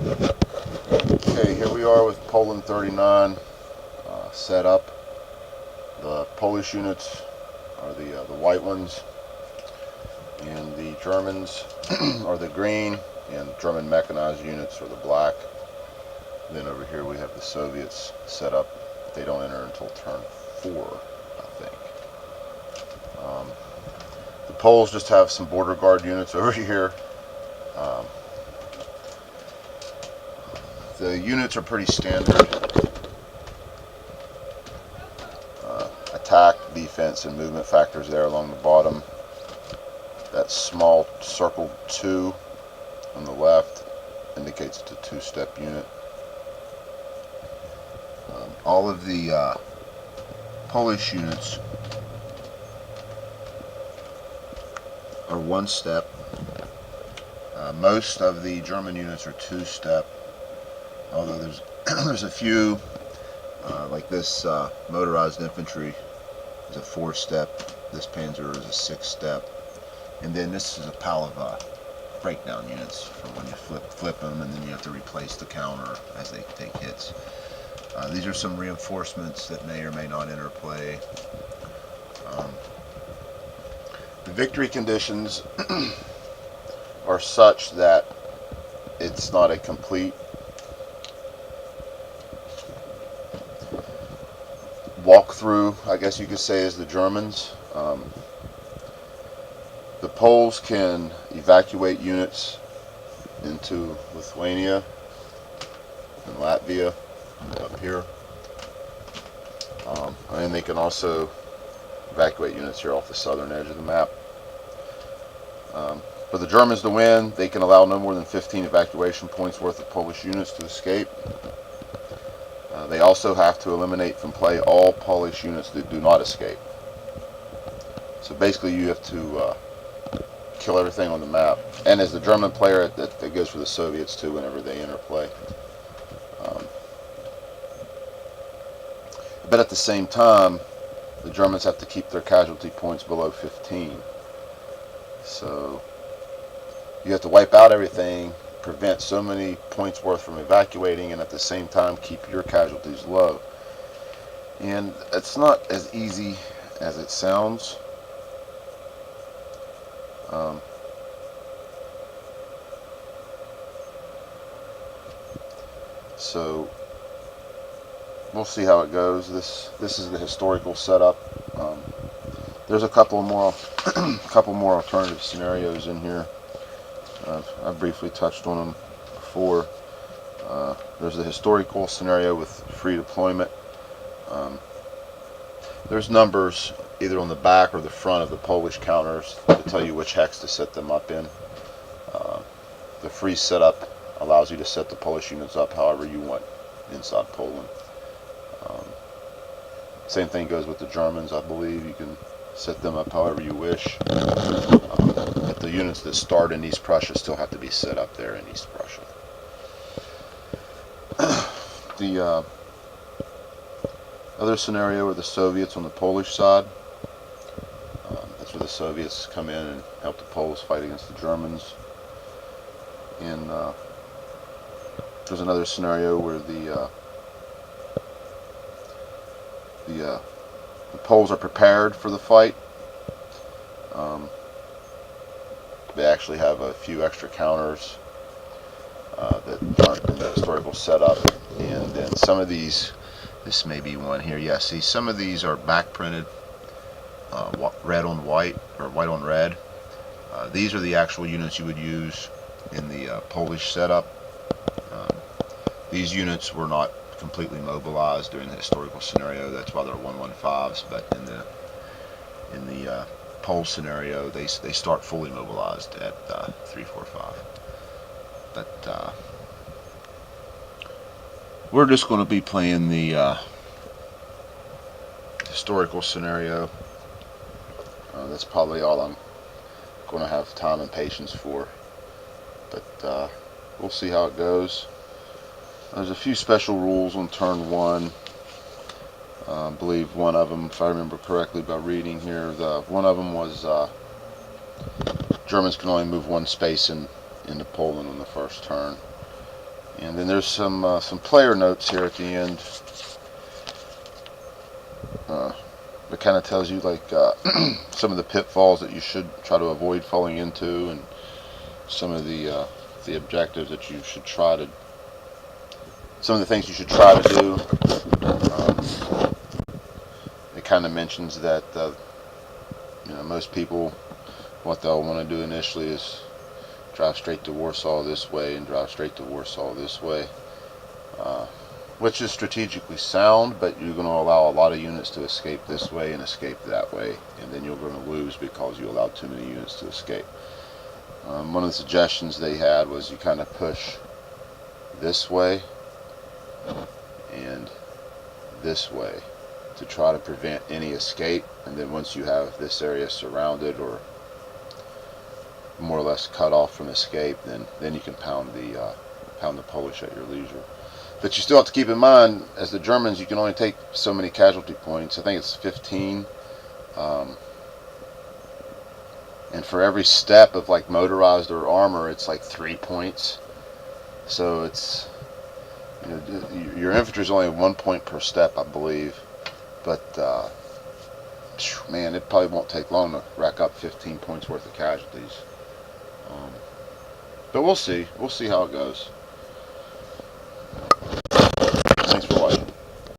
Okay, here we are with Poland 39 set up. The Polish units are the white ones, and the Germans are the green, and German mechanized units are the black. Then over here we have the Soviets set up. They don't enter until turn 4, I think. Um, the Poles just have some border guard units over here. Um, the units are pretty standard. Attack, defense, and movement factors there along the bottom. That small circle 2 on the left indicates it's a 2-step unit. All of the Polish units are 1-step. Most of the German units are 2-step, although there's a few like this motorized infantry is a 4-step. This Panzer is a 6-step, and then this is a pile of breakdown units for when you flip them, and then you have to replace the counter as they take hits. These are some reinforcements that may or may not enter play. The victory conditions are such that it's not a complete walkthrough, I guess you could say, as the Germans. The Poles can evacuate units into Lithuania and Latvia up here. And they can also evacuate units here off the southern edge of the map. For the Germans to win, they can allow no more than 15 evacuation points worth of Polish units to escape. They also have to eliminate from play all Polish units that do not escape. So basically you have to kill everything on the map. And as the German player, that goes for the Soviets too whenever they enter play. But at the same time, the Germans have to keep their casualty points below 15. So you have to wipe out everything, prevent so many points worth from evacuating, and at the same time keep your casualties low. And it's not as easy as it sounds. So we'll see how it goes. This is the historical setup. There's a couple more alternative scenarios in here. I've briefly touched on them before. There's the historical scenario with free deployment. There's numbers either on the back or the front of the Polish counters to tell you which hex to set them up in. The free setup allows you to set the Polish units up however you want inside Poland. Same thing goes with the Germans, I believe. You can set them up however you wish. But the units that start in East Prussia still have to be set up there in East Prussia. The other scenario are the Soviets on the Polish side. That's where the Soviets come in and help the Poles fight against the Germans. And there's another scenario where the Poles are prepared for the fight. They actually have a few extra counters that aren't in the historical setup, and then some of these, this may be one here, yeah, see, some of these are back printed red on white or white on red. These are the actual units you would use in the Polish setup. These units were not completely mobilized during the historical scenario, that's why they're 115s, but in the Pole scenario they start fully mobilized at 345. But we're just going to be playing the historical scenario. That's probably all I'm going to have time and patience for, but we'll see how it goes. There's a few special rules on turn 1. I believe one of them, if I remember correctly by reading here, one of them was Germans can only move 1 space into Poland on the first turn. And then there's some player notes here at the end. That kind of tells you like some of the pitfalls that you should try to avoid falling into, and some of the objectives that you should try to, some of the things you should try to do. It kind of mentions that most people, what they'll want to do initially is drive straight to Warsaw this way and drive straight to Warsaw this way, which is strategically sound, but you're going to allow a lot of units to escape this way and escape that way, and then you're going to lose because you allowed too many units to escape. One of the suggestions they had was you kind of push this way and this way to try to prevent any escape, and then once you have this area surrounded or more or less cut off from escape, then you can pound the Polish at your leisure. But you still have to keep in mind, as the Germans, you can only take so many casualty points. I think it's 15. And for every step of like motorized or armor, it's like 3 points. So it's, your infantry is only 1 point per step, I believe. But man, it probably won't take long to rack up 15 points worth of casualties. But we'll see. We'll see how it goes.